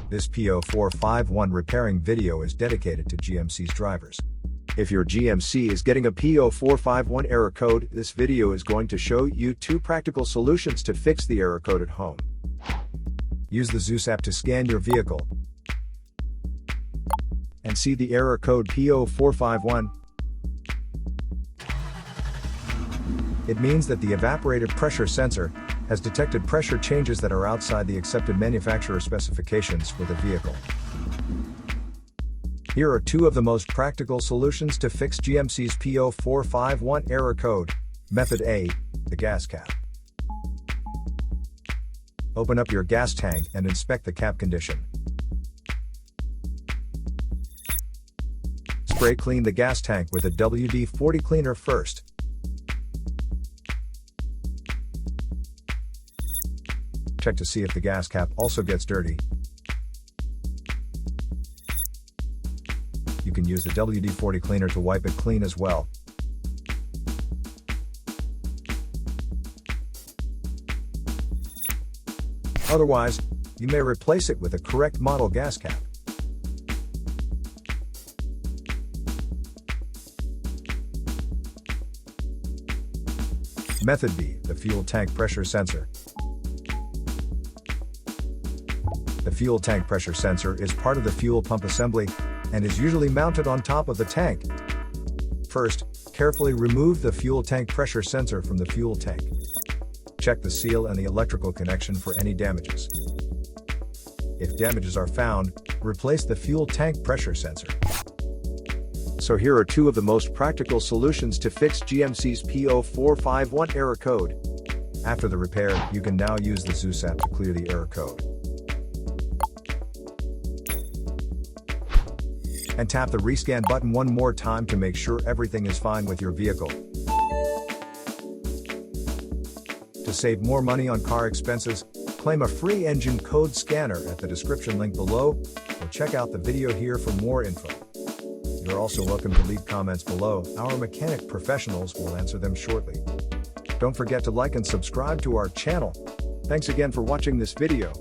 This P0451 repairing video is dedicated to GMC's drivers. If your GMC is getting a P0451 error code, this video is going to show you 2 practical solutions to fix the error code at home. Use the Zeus app to scan your vehicle and see the error code P0451. It means that the evaporative pressure sensor has detected pressure changes that are outside the accepted manufacturer specifications for the vehicle. Here are 2 of the most practical solutions to fix GMC's P0451 error code. Method A, the gas cap. Open up your gas tank and inspect the cap condition. Spray clean the gas tank with a WD-40 cleaner first. Check to see if the gas cap also gets dirty. You can use the WD-40 cleaner to wipe it clean as well. Otherwise, you may replace it with a correct model gas cap. Method B, the fuel tank pressure sensor. The fuel tank pressure sensor is part of the fuel pump assembly and is usually mounted on top of the tank. First, carefully remove the fuel tank pressure sensor from the fuel tank. Check the seal and the electrical connection for any damages. If damages are found, replace the fuel tank pressure sensor. So here are 2 of the most practical solutions to fix GMC's P0451 error code. After the repair, you can now use the Zeus app to clear the error code. And tap the rescan button one more time to make sure everything is fine with your vehicle. To save more money on car expenses, claim a free engine code scanner at the description link below, or check out the video here for more info. You're also welcome to leave comments below. Our mechanic professionals will answer them shortly. Don't forget to like and subscribe to our channel. Thanks again for watching this video.